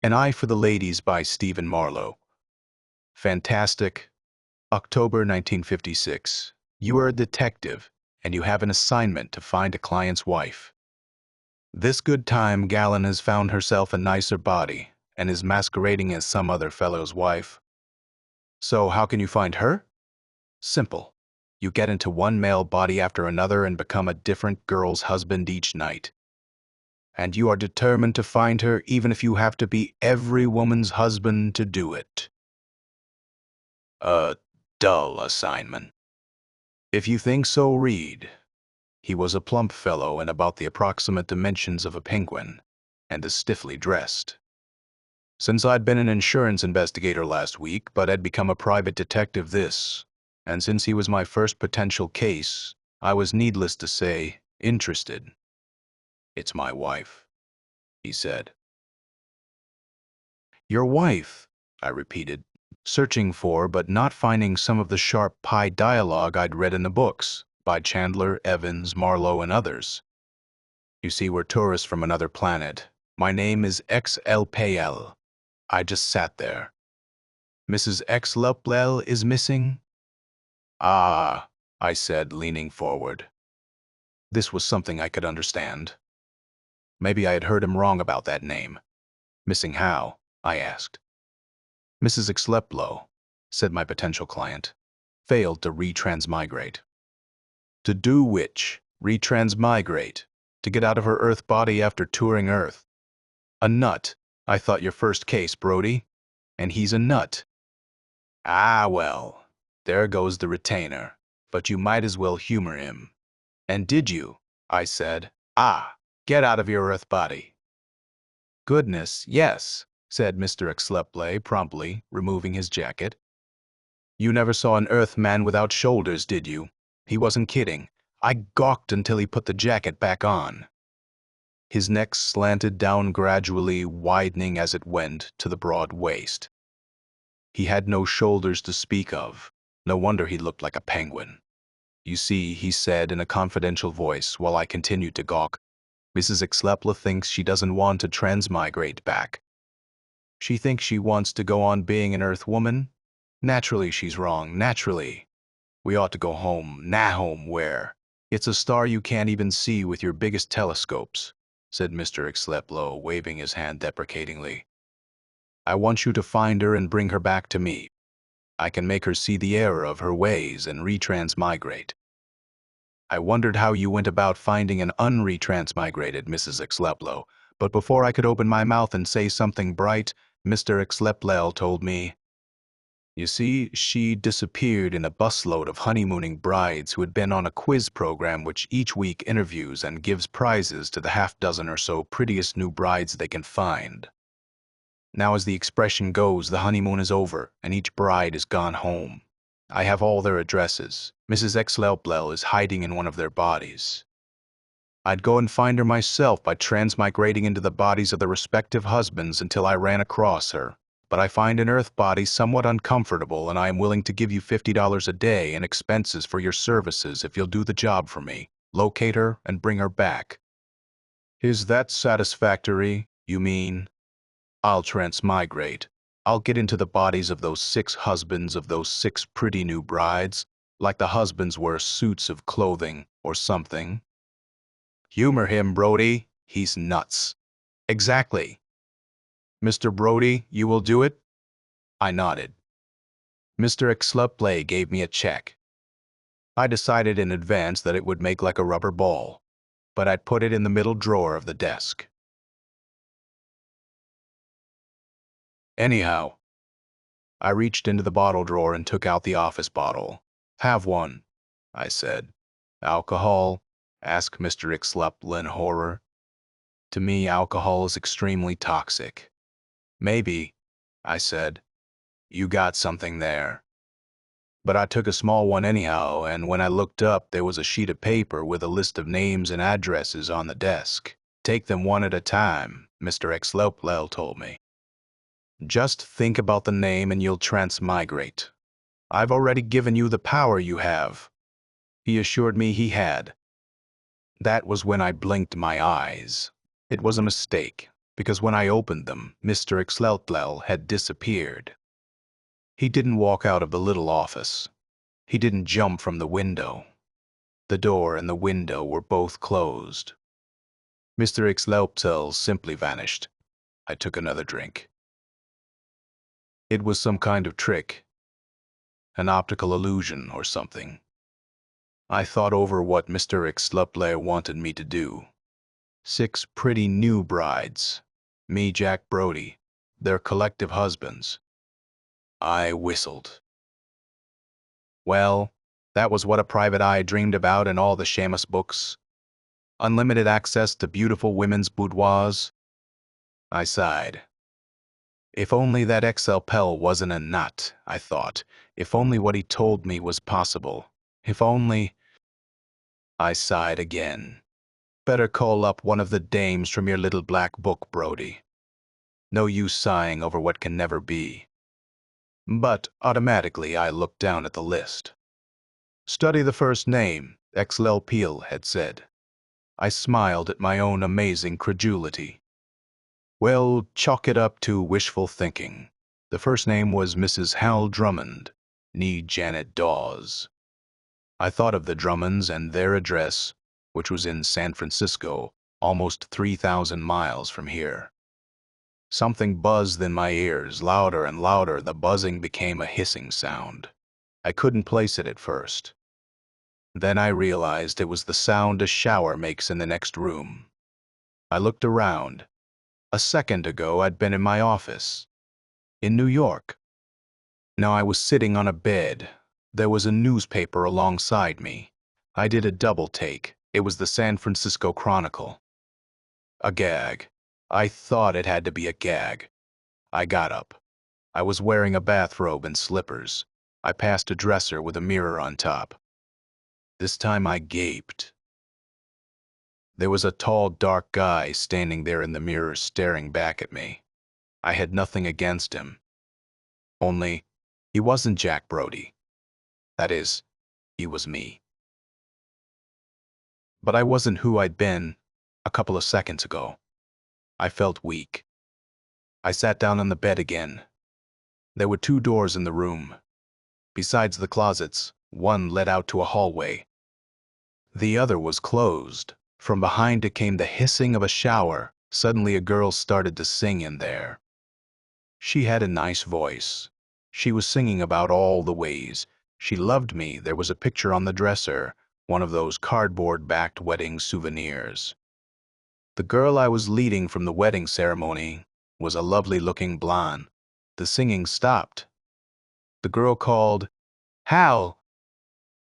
An Eye for the Ladies by Stephen Marlowe. Fantastic. October 1956. You are a detective, and you have an assignment to find a client's wife. This good time Gallon has found herself a nicer body, and is masquerading as some other fellow's wife. So how can you find her? Simple. You get into one male body after another and become a different girl's husband each night. And you are determined to find her even if you have to be every woman's husband to do it. A dull assignment. If you think so, read. He was a plump fellow and about the approximate dimensions of a penguin, and as stiffly dressed. Since I'd been an insurance investigator last week, but had become a private detective and since he was my first potential case, I was, needless to say, interested. It's my wife, he said. Your wife, I repeated, searching for but not finding some of the sharp pie dialogue I'd read in the books by Chandler, Evans, Marlowe, and others. You see, we're tourists from another planet. My name is XLPL. I just sat there. Mrs. XLPL is missing? Ah, I said, leaning forward. This was something I could understand. Maybe I had heard him wrong about that name. Missing how? I asked. Mrs. XLPL, said my potential client, failed to retransmigrate. To do which? Retransmigrate. To get out of her Earth body after touring Earth. A nut. I thought your first case, Brody. And he's a nut. Ah, well, there goes the retainer. But you might as well humor him. And did you? I said. Ah, get out of your Earth body. Goodness, yes, said Mr. XLPL promptly, removing his jacket. You never saw an Earth man without shoulders, did you? He wasn't kidding. I gawked until he put the jacket back on. His neck slanted down gradually, widening as it went to the broad waist. He had no shoulders to speak of. No wonder he looked like a penguin. You see, he said in a confidential voice while I continued to gawk, Mrs. XLPL thinks she doesn't want to transmigrate back. She thinks she wants to go on being an Earth woman? Naturally she's wrong, naturally. We ought to go home, home where? It's a star you can't even see with your biggest telescopes, said Mr. XLPL, waving his hand deprecatingly. I want you to find her and bring her back to me. I can make her see the error of her ways and retransmigrate. I wondered how you went about finding an unretransmigrated Mrs. XLPL, but before I could open my mouth and say something bright, Mr. XLPL told me, you see, she disappeared in a busload of honeymooning brides who had been on a quiz program which each week interviews and gives prizes to the half-dozen or so prettiest new brides they can find. Now, as the expression goes, the honeymoon is over, and each bride is gone home. I have all their addresses. Mrs. XLPL is hiding in one of their bodies. I'd go and find her myself by transmigrating into the bodies of the respective husbands until I ran across her. But I find an Earth body somewhat uncomfortable, and I am willing to give you $50 a day in expenses for your services if you'll do the job for me. Locate her and bring her back. Is that satisfactory, you mean? I'll transmigrate. I'll get into the bodies of those 6 husbands of those 6 pretty new brides, like the husbands wear suits of clothing or something. Humor him, Brody. He's nuts. Exactly. Mr. Brody, you will do it? I nodded. Mr. XLPL gave me a check. I decided in advance that it would make like a rubber ball, but I'd put it in the middle drawer of the desk. Anyhow, I reached into the bottle drawer and took out the office bottle. Have one, I said. Alcohol? Asked Mr. XLPL in horror. To me, alcohol is extremely toxic. Maybe, I said. You got something there. But I took a small one anyhow, and when I looked up, there was a sheet of paper with a list of names and addresses on the desk. Take them one at a time, Mr. XLPL told me. Just think about the name and you'll transmigrate. I've already given you the power you have. He assured me he had. That was when I blinked my eyes. It was a mistake. because when I opened them, Mr. Xleltlel had disappeared. He didn't walk out of the little office. He didn't jump from the window. The door and the window were both closed. Mr. Xleltlel simply vanished. I took another drink. It was some kind of trick, an optical illusion or something. I thought over what Mr. Xleltlel wanted me to do. 6 pretty new brides, me, Jack Brody, their collective husbands. I whistled. Well, that was what a private eye dreamed about in all the Shamus books. Unlimited access to beautiful women's boudoirs. I sighed. If only that XL Pell wasn't a nut, I thought. If only what he told me was possible. If only... I sighed again. Better call up one of the dames from your little black book, Brody. No use sighing over what can never be. But automatically I looked down at the list. Study the first name, XL Peel had said. I smiled at my own amazing credulity. Well, chalk it up to wishful thinking. The first name was Mrs. Hal Drummond, nee Janet Dawes. I thought of the Drummonds and their address, which was in San Francisco, almost 3,000 miles from here. Something buzzed in my ears, louder and louder. The buzzing became a hissing sound. I couldn't place it at first. Then I realized it was the sound a shower makes in the next room. I looked around. A second ago, I'd been in my office. In New York. Now I was sitting on a bed. There was a newspaper alongside me. I did a double take. It was the San Francisco Chronicle. A gag. I thought it had to be a gag. I got up. I was wearing a bathrobe and slippers. I passed a dresser with a mirror on top. This time I gaped. There was a tall, dark guy standing there in the mirror staring back at me. I had nothing against him. Only, he wasn't Jack Brody. That is, he was me. But I wasn't who I'd been a couple of seconds ago. I felt weak. I sat down on the bed again. There were 2 doors in the room. Besides the closets, one led out to a hallway. The other was closed. From behind it came the hissing of a shower. Suddenly a girl started to sing in there. She had a nice voice. She was singing about all the ways she loved me. There was a picture on the dresser, one of those cardboard-backed wedding souvenirs. The girl I was leading from the wedding ceremony was a lovely-looking blonde. The singing stopped. The girl called, "Hal!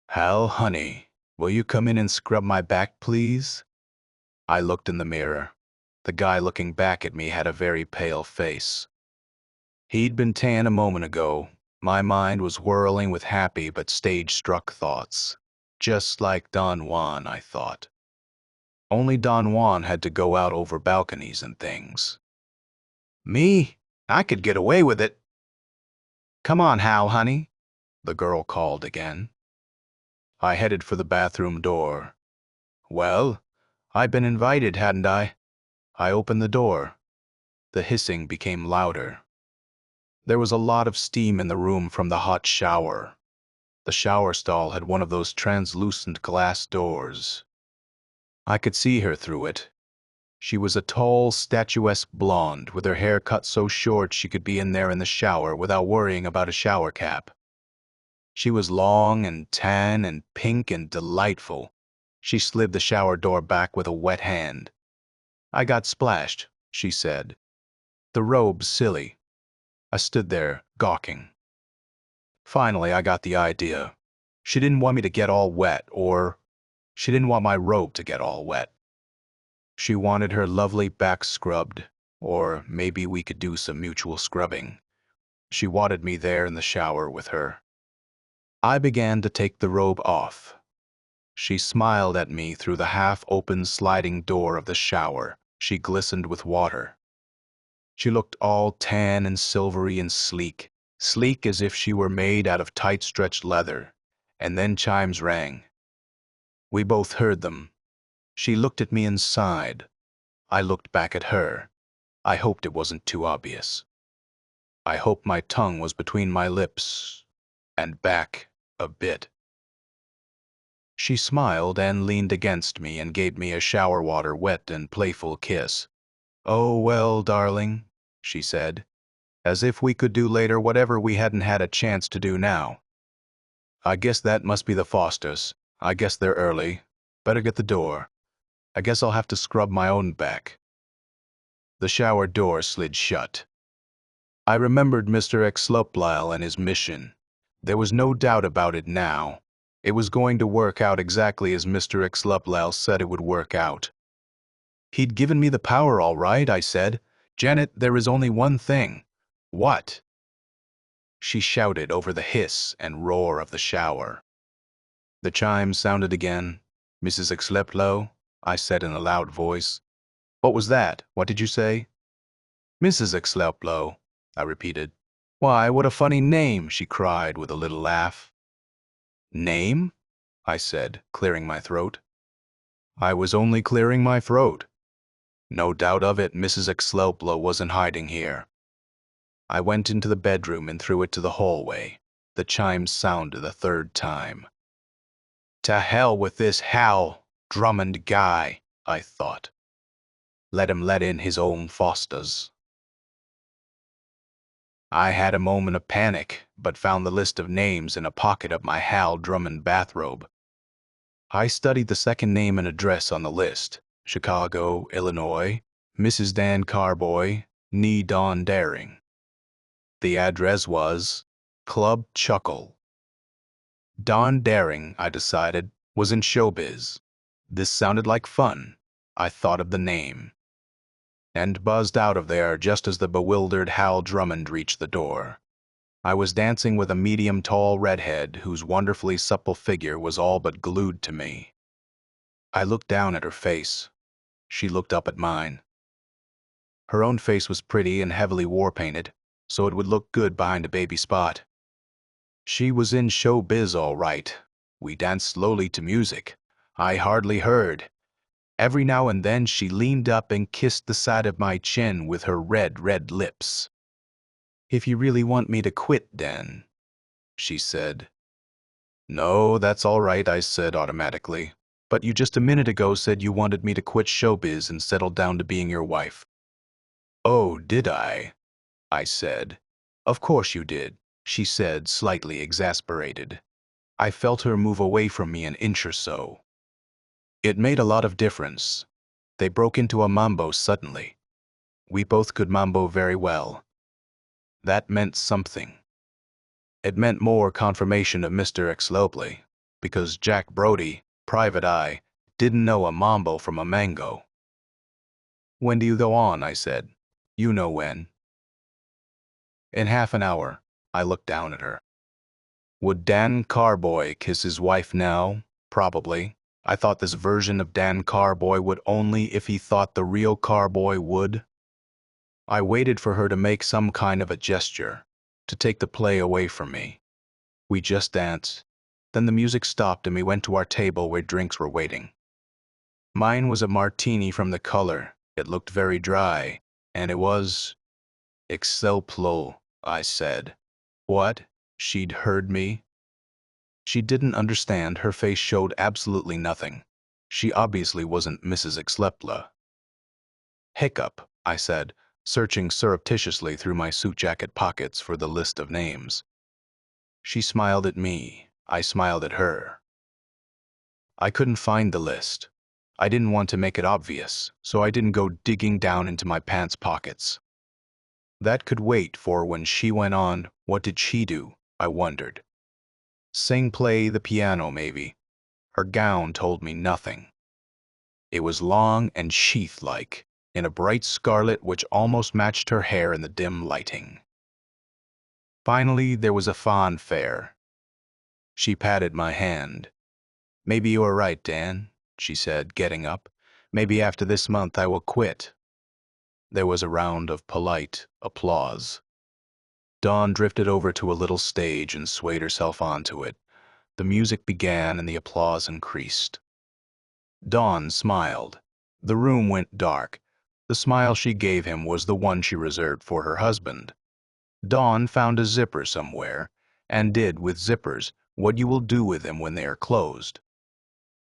Hal, honey, will you come in and scrub my back, please?" I looked in the mirror. The guy looking back at me had a very pale face. He'd been tan a moment ago. My mind was whirling with happy but stage-struck thoughts. Just like Don Juan, I thought. Only Don Juan had to go out over balconies and things. Me? I could get away with it. "Come on, Hal, honey," the girl called again. I headed for the bathroom door. Well, I'd been invited, hadn't I? I opened the door. The hissing became louder. There was a lot of steam in the room from the hot shower. The shower stall had one of those translucent glass doors. I could see her through it. She was a tall, statuesque blonde with her hair cut so short she could be in there in the shower without worrying about a shower cap. She was long and tan and pink and delightful. She slid the shower door back with a wet hand. "I got splashed," she said. "The robe's silly." I stood there, gawking. Finally, I got the idea. She didn't want me to get all wet, or she didn't want my robe to get all wet. She wanted her lovely back scrubbed, or maybe we could do some mutual scrubbing. She wanted me there in the shower with her. I began to take the robe off. She smiled at me through the half-open sliding door of the shower. She glistened with water. She looked all tan and silvery and sleek as if she were made out of tight stretched leather. And then chimes rang. We both heard them. She looked at me and sighed. I looked back at her. I hoped it wasn't too obvious. I hoped my tongue was between my lips and back a bit. She smiled and leaned against me and gave me a shower water wet and playful kiss. "Oh, well, darling," she said, as if we could do later whatever we hadn't had a chance to do now. "I guess that must be the Fosters. I guess they're early. Better get the door. I guess I'll have to scrub my own back." The shower door slid shut. I remembered Mr. Exloplisle and his mission. There was no doubt about it now. It was going to work out exactly as Mr. Exloplisle said it would work out. "He'd given me the power all right," I said. "Janet, there is only one thing." "What?" she shouted over the hiss and roar of the shower. The chimes sounded again. "Mrs. Exloplisle," I said in a loud voice. "What was that? What did you say?" "Mrs. Exloplisle," I repeated. "Why, what a funny name," she cried with a little laugh. "Name?" I said, clearing my throat. I was only clearing my throat. No doubt of it, Mrs. Exloplisle wasn't hiding here. I went into the bedroom and threw it to the hallway. The chimes sounded a third time. "To hell with this Hal Drummond guy," I thought. "Let him let in his own Fosters." I had a moment of panic, but found the list of names in a pocket of my Hal Drummond bathrobe. I studied the second name and address on the list: Chicago, Illinois, Mrs. Dan Carboy, nee Dawn Daring. The address was Club Chuckle. Dawn Daring, I decided, was in showbiz. This sounded like fun. I thought of the name and buzzed out of there just as the bewildered Hal Drummond reached the door. I was dancing with a medium-tall redhead whose wonderfully supple figure was all but glued to me. I looked down at her face. She looked up at mine. Her own face was pretty and heavily war-painted, so it would look good behind a baby spot. She was in showbiz all right. We danced slowly to music. I hardly heard. Every now and then she leaned up and kissed the side of my chin with her red lips. "If you really want me to quit, Dan," she said. "No, that's all right," I said automatically. "But you just a minute ago said you wanted me to quit showbiz and settle down to being your wife." "Oh, did I?" I said. "Of course you did," she said, slightly exasperated. I felt her move away from me an inch or so. It made a lot of difference. They broke into a mambo suddenly. We both could mambo very well. That meant something. It meant more confirmation of Mr. Exloplisle, because Jack Brody, private eye, didn't know a mambo from a mango. "When do you go on?" I said. "You know when." "In half an hour." I looked down at her. Would Dan Carboy kiss his wife now? Probably. I thought this version of Dan Carboy would only if he thought the real Carboy would. I waited for her to make some kind of a gesture, to take the play away from me. We just danced. Then the music stopped and we went to our table where drinks were waiting. Mine was a martini from the color. It looked very dry, and it was Excelplo, I said. What? She'd heard me? She didn't understand. Her face showed absolutely nothing. She obviously wasn't Mrs. Exloplisle. "Hiccup," I said, searching surreptitiously through my suit jacket pockets for the list of names. She smiled at me. I smiled at her. I couldn't find the list. I didn't want to make it obvious, so I didn't go digging down into my pants pockets. That could wait, for when she went on, what did she do? I wondered. Sing, play the piano, maybe. Her gown told me nothing. It was long and sheath-like, in a bright scarlet which almost matched her hair in the dim lighting. Finally, there was a fanfare. She patted my hand. "Maybe you are right, Dan," she said, getting up. "Maybe after this month I will quit." There was a round of polite applause. Dawn drifted over to a little stage and swayed herself onto it. The music began and the applause increased. Dawn smiled. The room went dark. The smile she gave him was the one she reserved for her husband. Dawn found a zipper somewhere, and did with zippers what you will do with them when they are closed.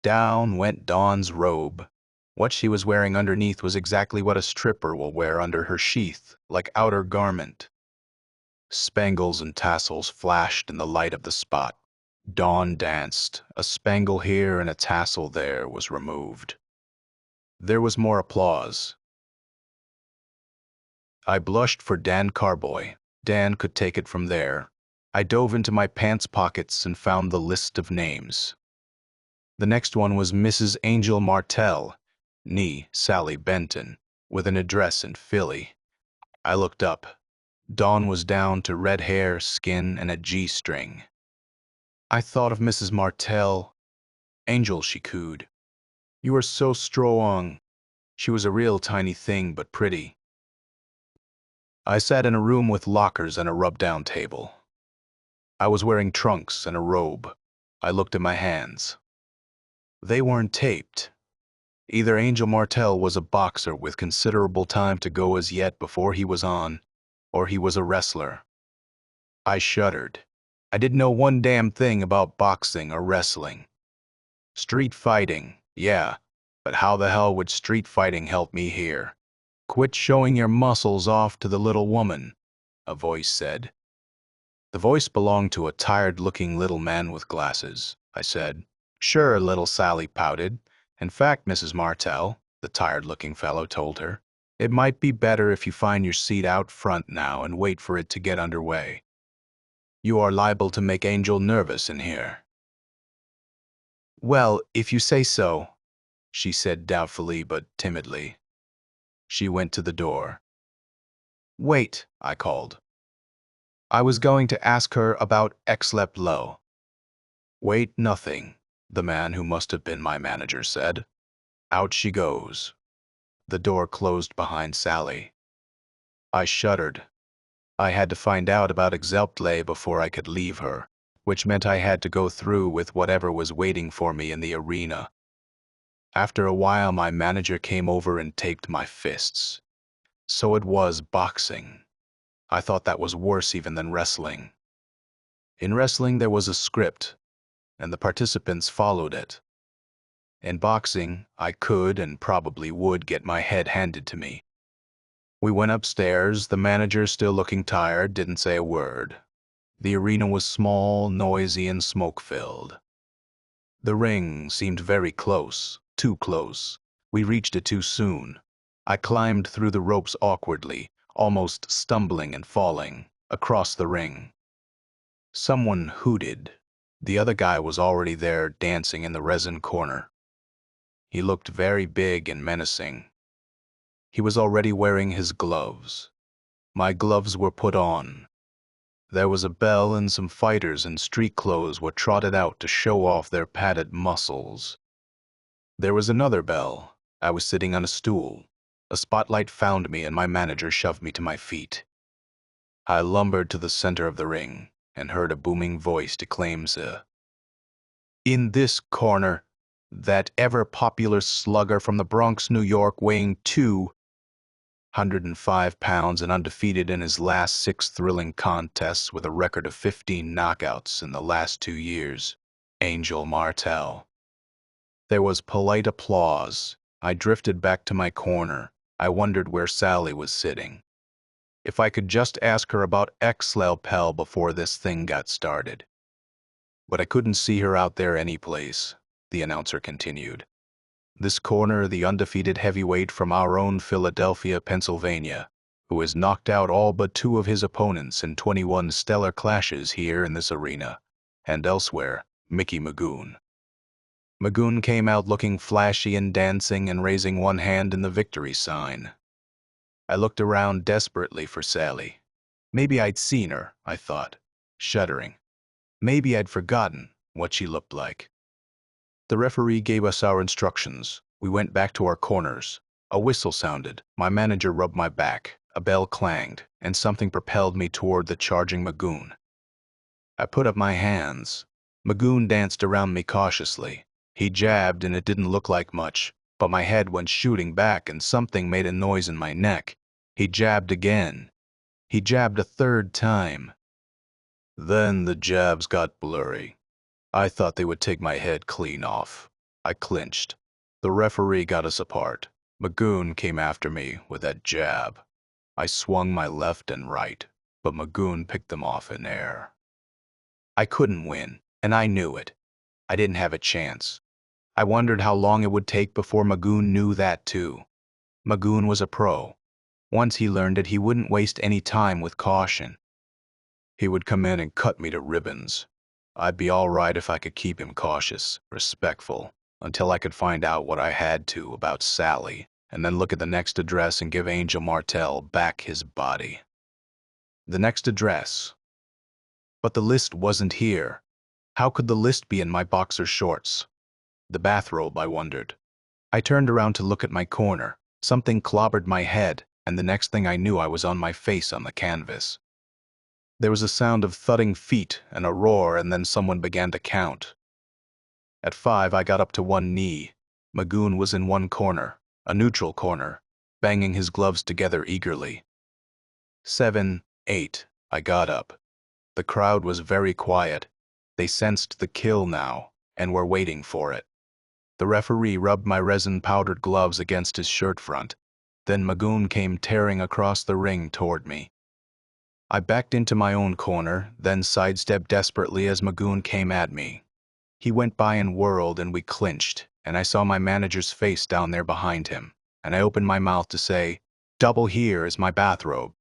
Down went Dawn's robe. What she was wearing underneath was exactly what a stripper will wear under her sheath, like outer garment. Spangles and tassels flashed in the light of the spot. Dawn danced. A spangle here and a tassel there was removed. There was more applause. I blushed for Dan Carboy. Dan could take it from there. I dove into my pants pockets and found the list of names. The next one was Mrs. Angel Martell, nee Sally Benton, with an address in Philly. I looked up. Dawn was down to red hair, skin, and a G-string. I thought of Mrs. Martell. Angel, she cooed. You are so strong. She was a real tiny thing, but pretty. I sat in a room with lockers and a rub-down table. I was wearing trunks and a robe. I looked at my hands. They weren't taped. Either Angel Martell was a boxer with considerable time to go as yet before he was on, or he was a wrestler. I shuddered. I didn't know one damn thing about boxing or wrestling. Street fighting, yeah, but how the hell would street fighting help me here? Quit showing your muscles off to the little woman, a voice said. The voice belonged to a tired-looking little man with glasses. I said, Sure, little Sally pouted. In fact, Mrs. Martell, the tired-looking fellow told her, it might be better if you find your seat out front now and wait for it to get underway. You are liable to make Angel nervous in here. Well, if you say so, she said doubtfully but timidly. She went to the door. Wait, I called. I was going to ask her about Exlep Low. Wait, nothing, the man who must have been my manager said. Out she goes. The door closed behind Sally. I shuddered. I had to find out about Exelple before I could leave her, which meant I had to go through with whatever was waiting for me in the arena. After a while, my manager came over and taped my fists. So it was boxing. I thought that was worse even than wrestling. In wrestling, there was a script, and the participants followed it. In boxing, I could and probably would get my head handed to me. We went upstairs. The manager, still looking tired, didn't say a word. The arena was small, noisy, and smoke-filled. The ring seemed very close, too close. We reached it too soon. I climbed through the ropes awkwardly, almost stumbling and falling, across the ring. Someone hooted. The other guy was already there, dancing in the resin corner. He looked very big and menacing. He was already wearing his gloves. My gloves were put on. There was a bell, and some fighters in street clothes were trotted out to show off their padded muscles. There was another bell. I was sitting on a stool. A spotlight found me, and my manager shoved me to my feet. I lumbered to the center of the ring and heard a booming voice declaim, In this corner, that ever-popular slugger from the Bronx, New York, weighing 205 pounds and undefeated in his last 6 thrilling contests with a record of 15 knockouts in the last 2 years, Angel Martell. There was polite applause. I drifted back to my corner. I wondered where Sally was sitting. If I could just ask her about Exlep before this thing got started. But I couldn't see her out there anyplace, the announcer continued. This corner, the undefeated heavyweight from our own Philadelphia, Pennsylvania, who has knocked out all but 2 of his opponents in 21 stellar clashes here in this arena, and elsewhere, Mickey Magoon. Magoon came out looking flashy and dancing and raising one hand in the victory sign. I looked around desperately for Sally. Maybe I'd seen her, I thought, shuddering. Maybe I'd forgotten what she looked like. The referee gave us our instructions. We went back to our corners. A whistle sounded. My manager rubbed my back. A bell clanged, and something propelled me toward the charging Magoon. I put up my hands. Magoon danced around me cautiously. He jabbed, and it didn't look like much, but my head went shooting back and something made a noise in my neck. He jabbed again. He jabbed a third time. Then the jabs got blurry. I thought they would take my head clean off. I clinched. The referee got us apart. Magoon came after me with that jab. I swung my left and right, but Magoon picked them off in air. I couldn't win, and I knew it. I didn't have a chance. I wondered how long it would take before Magoon knew that too. Magoon was a pro. Once he learned it, he wouldn't waste any time with caution. He would come in and cut me to ribbons. I'd be all right if I could keep him cautious, respectful, until I could find out what I had to about Sally, and then look at the next address and give Angel Martell back his body. The next address. But the list wasn't here. How could the list be in my boxer shorts? The bathrobe, I wondered. I turned around to look at my corner. Something clobbered my head, and the next thing I knew I was on my face on the canvas. There was a sound of thudding feet and a roar, and then someone began to count. At 5, I got up to one knee. Magoon was in one corner, a neutral corner, banging his gloves together eagerly. 7, 8, I got up. The crowd was very quiet. They sensed the kill now, and were waiting for it. The referee rubbed my resin-powdered gloves against his shirt front. Then Magoon came tearing across the ring toward me. I backed into my own corner, then sidestepped desperately as Magoon came at me. He went by and whirled, and we clinched, and I saw my manager's face down there behind him, and I opened my mouth to say, "Double here is my bathrobe.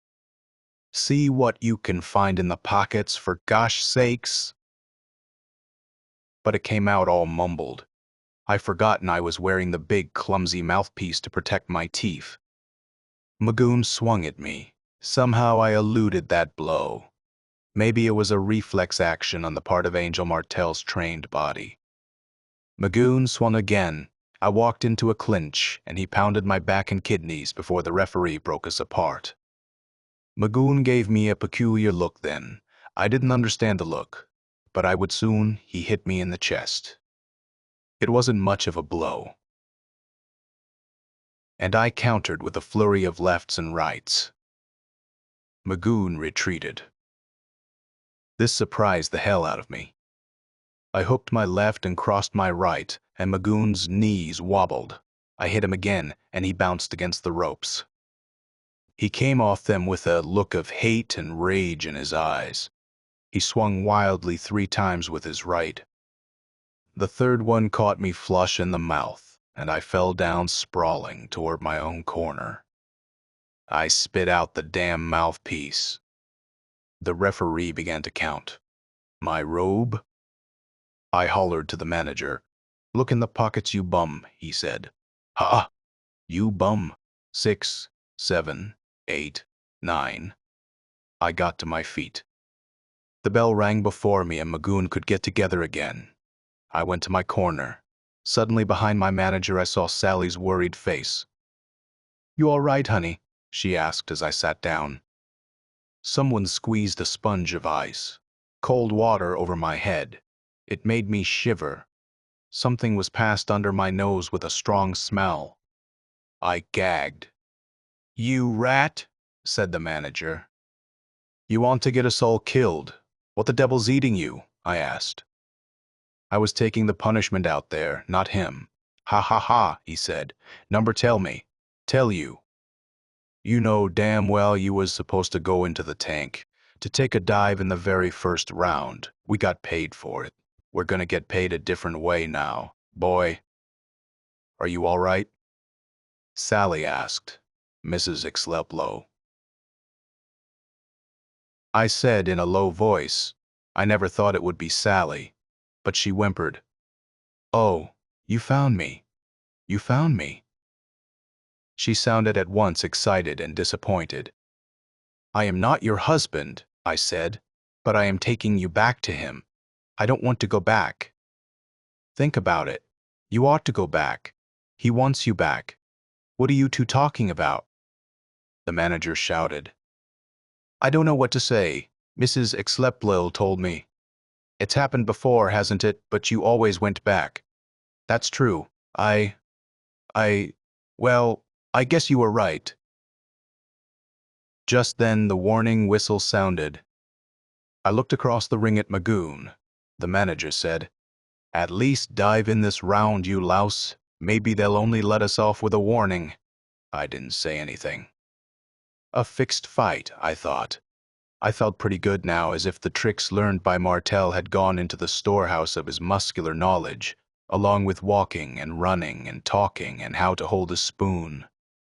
See what you can find in the pockets, for gosh sakes." But it came out all mumbled. I'd forgotten I was wearing the big, clumsy mouthpiece to protect my teeth. Magoon swung at me. Somehow I eluded that blow. Maybe it was a reflex action on the part of Angel Martell's trained body. Magoon swung again. I walked into a clinch, and he pounded my back and kidneys before the referee broke us apart. Magoon gave me a peculiar look then. I didn't understand the look, but I would soon. He hit me in the chest. It wasn't much of a blow, and I countered with a flurry of lefts and rights. Magoon retreated. This surprised the hell out of me. I hooked my left and crossed my right, and Magoon's knees wobbled. I hit him again, and he bounced against the ropes. He came off them with a look of hate and rage in his eyes. He swung wildly 3 times with his right. The third one caught me flush in the mouth, and I fell down sprawling toward my own corner. I spit out the damn mouthpiece. The referee began to count. My robe? I hollered to the manager. "Look in the pockets, you bum," he said. "Huh? You bum. 6, 7, 8, 9. I got to my feet. The bell rang before me, and Magoon could get together again. I went to my corner. Suddenly behind my manager I saw Sally's worried face. "You all right, honey?" she asked as I sat down. Someone squeezed a sponge of ice, cold water over my head. It made me shiver. Something was passed under my nose with a strong smell. I gagged. "You rat," said the manager. "You want to get us all killed. What the devil's eating you?" I asked. I was taking the punishment out there, not him. "Ha ha ha," he said. "Number tell me. Tell you. You know damn well you was supposed to go into the tank, to take a dive in the very first round. We got paid for it. We're gonna get paid a different way now, boy. Are you all right?" Sally asked. Mrs. Exleplo. I said in a low voice. I never thought it would be Sally, but she whimpered. "Oh, you found me. You found me." She sounded at once excited and disappointed. "I am not your husband," I said, "but I am taking you back to him. I don't want to go back." "Think about it. You ought to go back. He wants you back. What are you two talking about?" The manager shouted. "I don't know what to say. Mrs. Exleplo told me. It's happened before, hasn't it, but you always went back." "That's true. I, well, I guess you were right. Just then the warning whistle sounded. I looked across the ring at Magoon. The manager said, "At least dive in this round, you louse. Maybe they'll only let us off with a warning." I didn't say anything. A fixed fight, I thought. I felt pretty good now, as if the tricks learned by Martel had gone into the storehouse of his muscular knowledge, along with walking and running and talking and how to hold a spoon,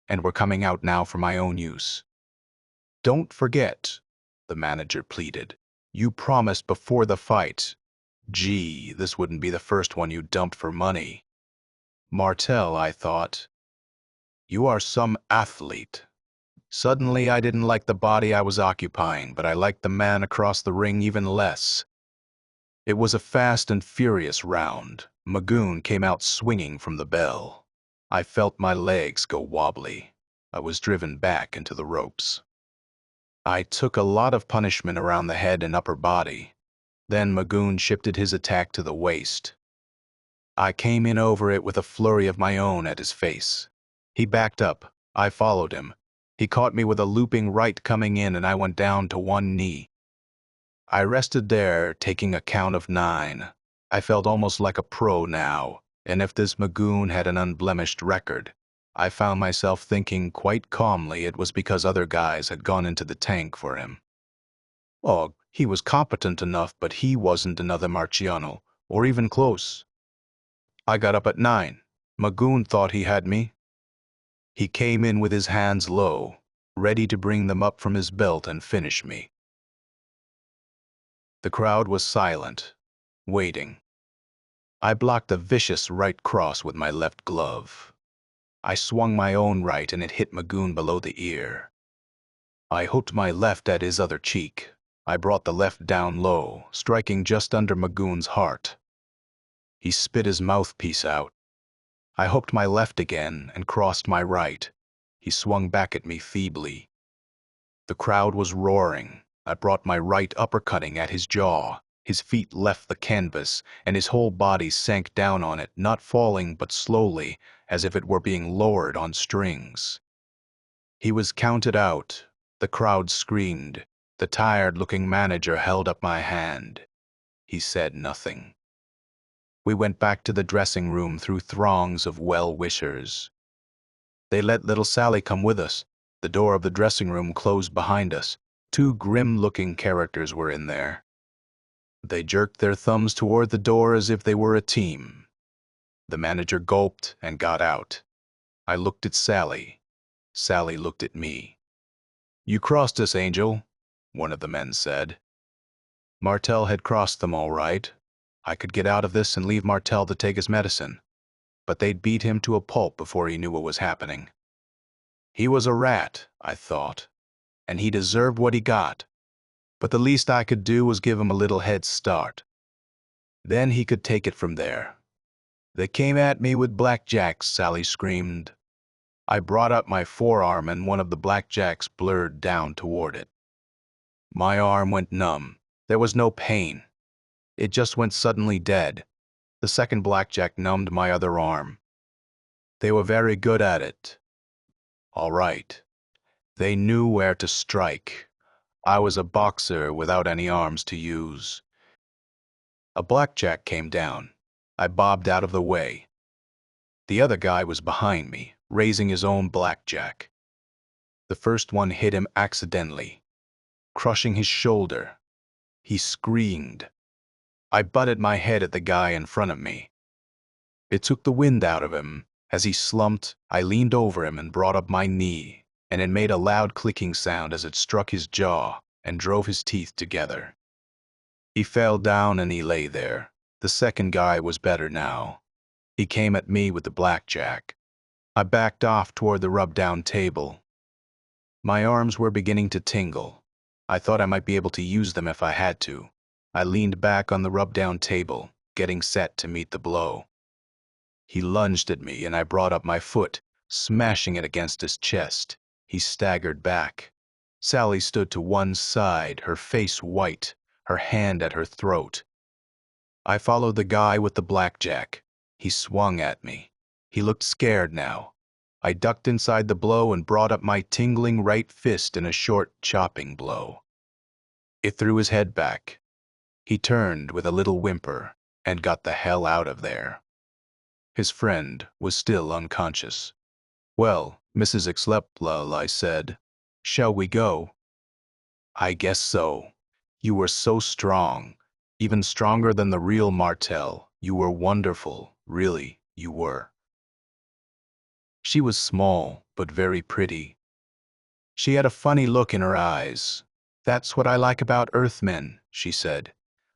and were coming out now for my own use. "Don't forget," the manager pleaded. "You promised before the fight. Gee, this wouldn't be the first one you dumped for money." Martel, I thought. You are some athlete. Suddenly, I didn't like the body I was occupying, but I liked the man across the ring even less. It was a fast and furious round. Magoon came out swinging from the bell. I felt my legs go wobbly. I was driven back into the ropes. I took a lot of punishment around the head and upper body. Then Magoon shifted his attack to the waist. I came in over it with a flurry of my own at his face. He backed up. I followed him. He caught me with a looping right coming in, and I went down to one knee. I rested there, taking a count of 9. I felt almost like a pro now, and if this Magoon had an unblemished record, I found myself thinking quite calmly it was because other guys had gone into the tank for him. Oh, he was competent enough, but he wasn't another Marciano, or even close. I got up at 9. Magoon thought he had me. He came in with his hands low, ready to bring them up from his belt and finish me. The crowd was silent, waiting. I blocked a vicious right cross with my left glove. I swung my own right and it hit Magoon below the ear. I hooked my left at his other cheek. I brought the left down low, striking just under Magoon's heart. He spit his mouthpiece out. I hooked my left again and crossed my right. He swung back at me feebly. The crowd was roaring. I brought my right uppercutting at his jaw. His feet left the canvas, and his whole body sank down on it, not falling but slowly, as if it were being lowered on strings. He was counted out. The crowd screamed. The tired-looking manager held up my hand. He said nothing. We went back to the dressing room through throngs of well-wishers. They let little Sally come with us. The door of the dressing room closed behind us. 2 grim-looking characters were in there. They jerked their thumbs toward the door as if they were a team. The manager gulped and got out. I looked at Sally. Sally looked at me. "You crossed us, Angel," one of the men said. Martel had crossed them all right. I could get out of this and leave Martel to take his medicine. But they'd beat him to a pulp before he knew what was happening. He was a rat, I thought, and he deserved what he got. But the least I could do was give him a little head start. Then he could take it from there. "They came at me with blackjacks," Sally screamed. I brought up my forearm and one of the blackjacks blurred down toward it. My arm went numb. There was no pain. It just went suddenly dead. The second blackjack numbed my other arm. They were very good at it. All right. They knew where to strike. I was a boxer without any arms to use. A blackjack came down. I bobbed out of the way. The other guy was behind me, raising his own blackjack. The first one hit him accidentally, crushing his shoulder. He screamed. I butted my head at the guy in front of me. It took the wind out of him. As he slumped, I leaned over him and brought up my knee, and it made a loud clicking sound as it struck his jaw and drove his teeth together. He fell down and he lay there. The second guy was better now. He came at me with the blackjack. I backed off toward the rub-down table. My arms were beginning to tingle. I thought I might be able to use them if I had to. I leaned back on the rub-down table, getting set to meet the blow. He lunged at me and I brought up my foot, smashing it against his chest. He staggered back. Sally stood to one side, her face white, her hand at her throat. I followed the guy with the blackjack. He swung at me. He looked scared now. I ducked inside the blow and brought up my tingling right fist in a short, chopping blow. It threw his head back. He turned with a little whimper and got the hell out of there. His friend was still unconscious. "Well, Mrs. Exlepla," I said, "shall we go?" "I guess so. You were so strong, even stronger than the real Martel. You were wonderful, really, you were." She was small, but very pretty. She had a funny look in her eyes. "That's what I like about Earthmen," she said.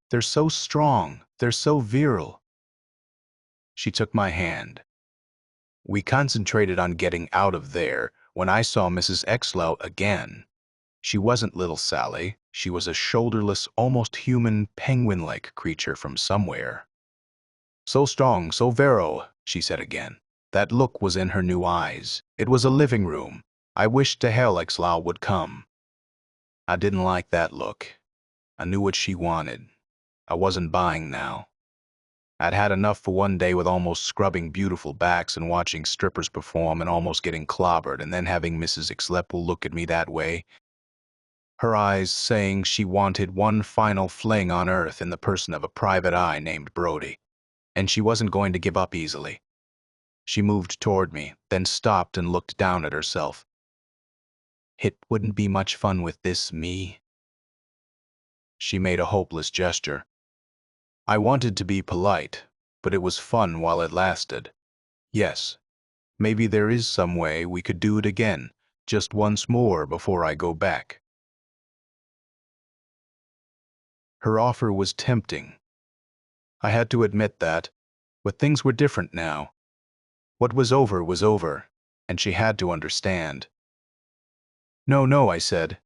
"They're so strong, they're so virile." She took my hand. We concentrated on getting out of there when I saw Mrs. Exlow again. She wasn't little Sally. She was a shoulderless, almost human, penguin-like creature from somewhere. "So strong, so virile," she said again. That look was in her new eyes. It was a living room. I wished to hell Exlow would come. I didn't like that look. I knew what she wanted. I wasn't buying now. I'd had enough for one day with almost scrubbing beautiful backs and watching strippers perform and almost getting clobbered and then having Mrs. Exlepel look at me that way, her eyes saying she wanted one final fling on Earth in the person of a private eye named Brody, and she wasn't going to give up easily. She moved toward me, then stopped and looked down at herself. "It wouldn't be much fun with this me." She made a hopeless gesture. I wanted to be polite, but it was fun while it lasted. "Yes, maybe there is some way we could do it again, just once more before I go back." Her offer was tempting. I had to admit that, but things were different now. What was over, and she had to understand. "No, no," I said.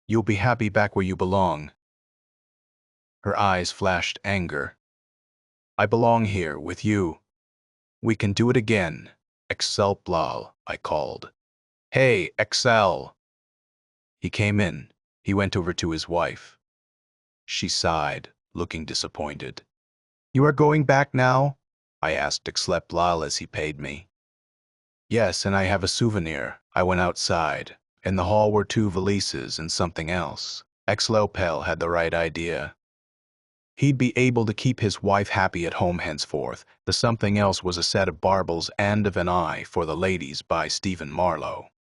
"You'll be happy back where you belong." Her eyes flashed anger. "I belong here, with you. We can do it again. Excel Blal," I called. "Hey, Excel!" He came in. He went over to his wife. She sighed, looking disappointed. "You are going back now?" I asked Excel as he paid me. "Yes, and I have a souvenir." I went outside. In the hall were 2 valises and something else. Excel had the right idea. He'd be able to keep his wife happy at home henceforth. The something else was a set of barbels and of an eye for the ladies by Stephen Marlowe.